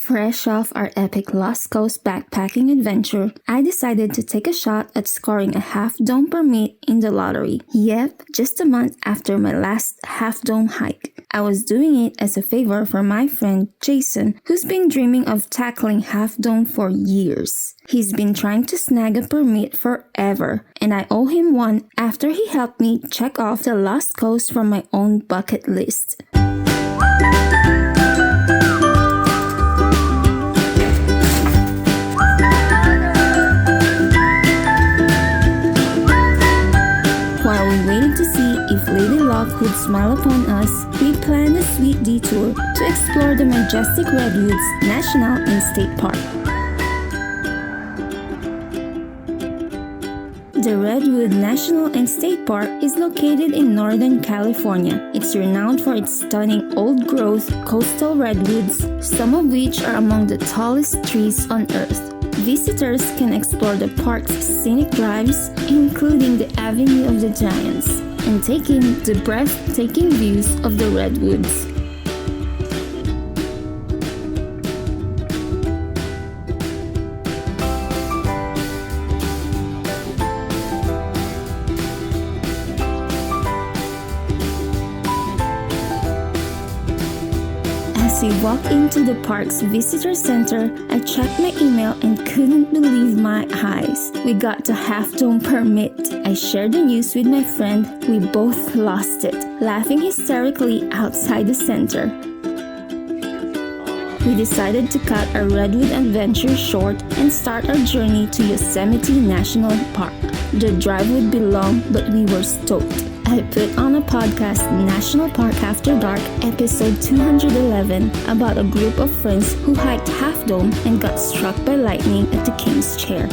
Fresh off our epic Lost Coast backpacking adventure, I decided to take a shot at scoring a half-dome permit in the lottery. Yep, just a month after my last half-dome hike. I was doing it as a favor for my friend Jason, who's been dreaming of tackling half-dome for years. He's been trying to snag a permit forever, and I owe him one after he helped me check off the Lost Coast from my own bucket list. While we waited to see if Lady Luck would smile upon us, we planned a sweet detour to explore the majestic Redwoods National and State Park. The Redwood National and State Park is located in Northern California. It's renowned for its stunning old-growth coastal redwoods, some of which are among the tallest trees on Earth. Visitors can explore the park's scenic drives, including the Avenue of the Giants, and take in the breathtaking views of the redwoods. As we walked into the park's visitor center, I checked my email and couldn't believe my eyes. We got the half-dome permit. I shared the news with my friend. We both lost it, laughing hysterically outside the center. We decided to cut our Redwood adventure short and start our journey to Yosemite National Park. The drive would be long, but we were stoked. I put on a podcast, National Park After Dark, episode 211, about a group of friends who hiked Half Dome and got struck by lightning at the King's Chair.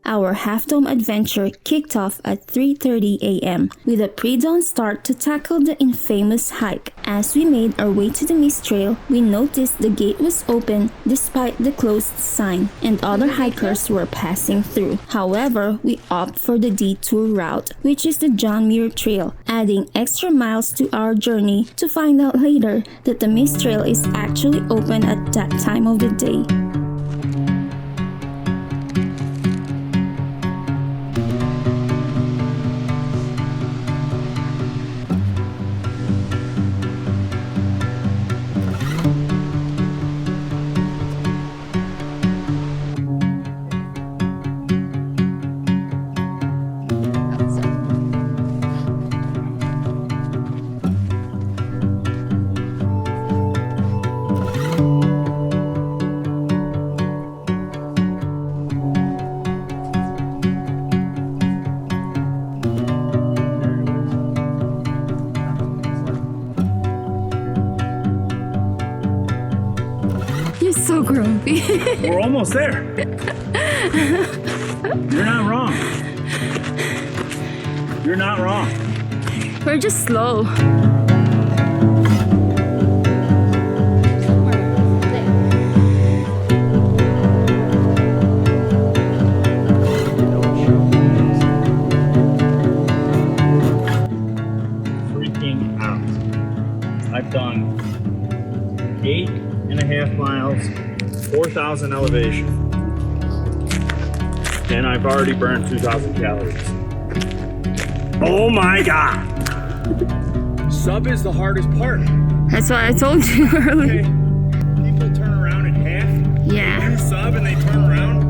Our half-dome adventure kicked off at 3:30 a.m. with a pre-dawn start to tackle the infamous hike. As we made our way to the Mist Trail, we noticed the gate was open despite the closed sign, and other hikers were passing through. However, we opted for the detour route, which is the John Muir Trail, adding extra miles to our journey to find out later that the Mist Trail is actually open at that time of the day. You're so grumpy. We're almost there. You're not wrong. You're not wrong. We're just slow. Freaking out. I've done 8.5 miles, 4,000 elevation, and I've already burned 2,000 calories. Oh my God! Sub is the hardest part. That's what I told you earlier. Okay. People turn around in half. Yeah. They do sub and they turn around.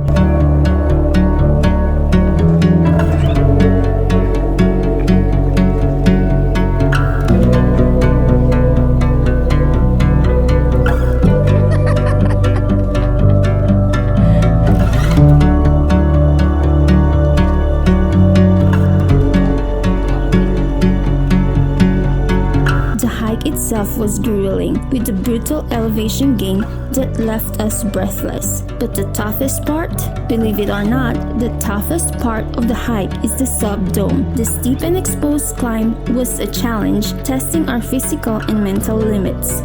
hike itself was grueling, with the brutal elevation gain that left us breathless. But the toughest part? Believe it or not, the toughest part of the hike is the sub-dome. The steep and exposed climb was a challenge, testing our physical and mental limits.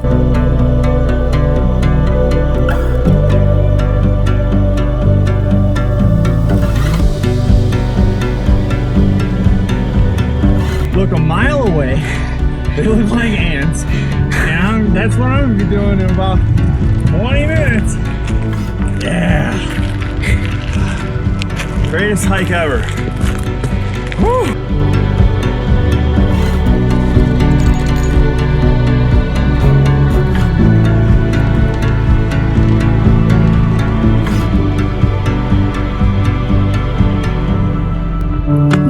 Look a mile away, they look like ants, and that's what I'm gonna be doing in about 20 minutes. Yeah. Greatest hike ever. Woo.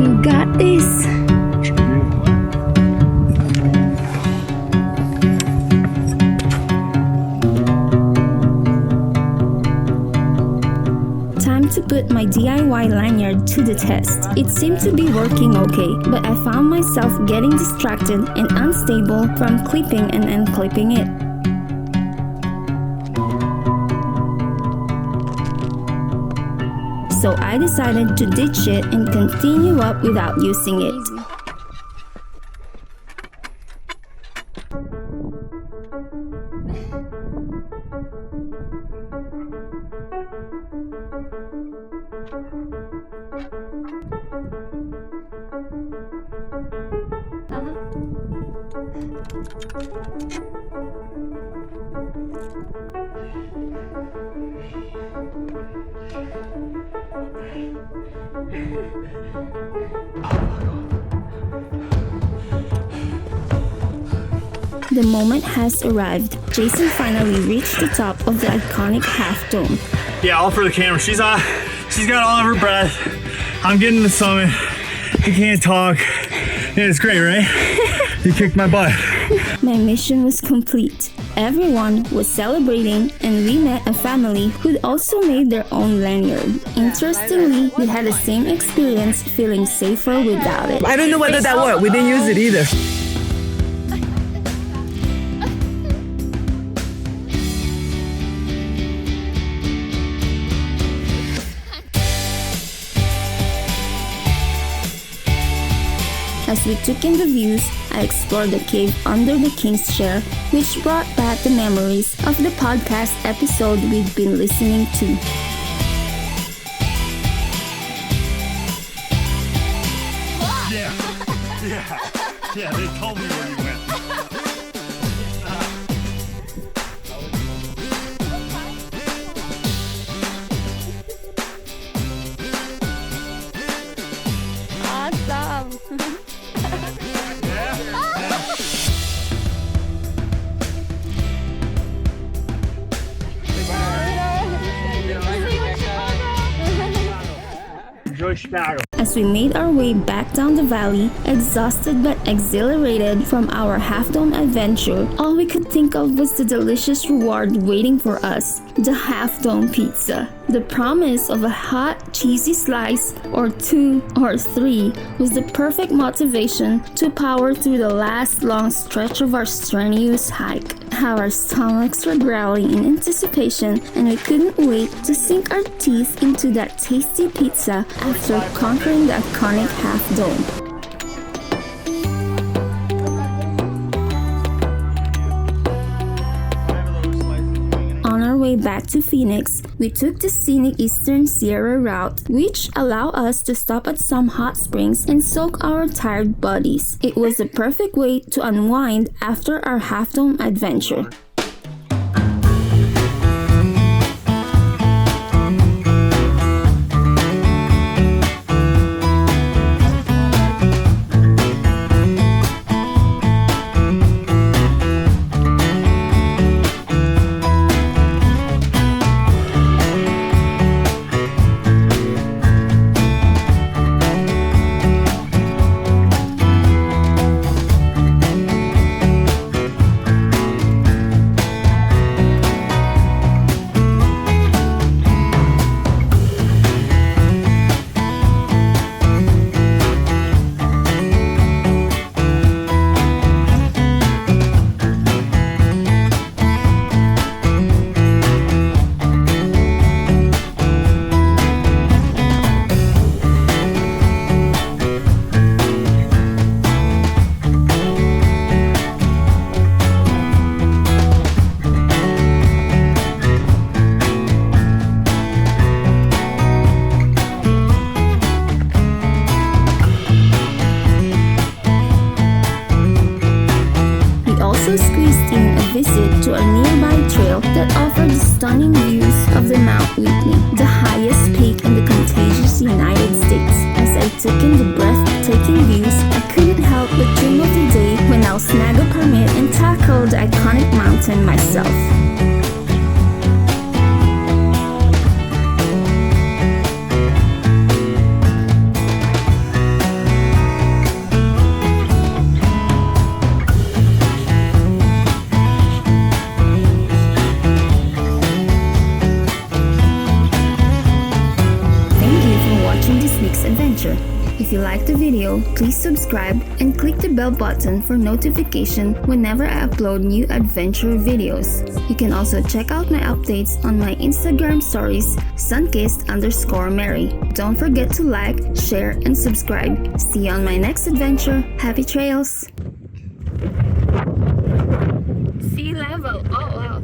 You got this. To put my DIY lanyard to the test. It seemed to be working okay, but I found myself getting distracted and unstable from clipping and unclipping it. So I decided to ditch it and continue up without using it. The moment has arrived. Jason finally reached the top of the iconic half dome. Yeah, all for the camera. She's got all of her breath. I'm getting to the summit. You can't talk. Yeah, it's great, right? You kicked my butt. My mission was complete. Everyone was celebrating, and we met a family who'd also made their own lanyard. Interestingly, we had the same experience, feeling safer without it. I don't know whether that worked. We didn't use it either. As we took in the views, I explored the cave under the King's Chair, which brought back the memories of the podcast episode we'd been listening to. Yeah, they told me where you went. Awesome! Enjoy Chicago. As we made our way back down the valley, exhausted but exhilarated from our half-dome adventure, all we could think of was the delicious reward waiting for us, the half-dome pizza. The promise of a hot, cheesy slice, or 2 or 3, was the perfect motivation to power through the last long stretch of our strenuous hike. Our stomachs were growling in anticipation, and we couldn't wait to sink our teeth into that tasty pizza after conquering the iconic half-dome. On our way back to Phoenix, we took the scenic Eastern Sierra route, which allowed us to stop at some hot springs and soak our tired bodies. It was the perfect way to unwind after our half-dome adventure. squeezed in a visit to a nearby trail that offered stunning views of the Mount Whitney, the highest peak in the contiguous United States. As I took in the breathtaking views, I couldn't help but dream of the day when I'll snag a permit and tackle the iconic mountain myself. Adventure. If you liked the video, please subscribe and click the bell button for notification whenever I upload new adventure videos. You can also check out my updates on my Instagram stories, sunkissed_Mary. Don't forget to like, share, and subscribe. See you on my next adventure. Happy trails! Sea level. Oh wow.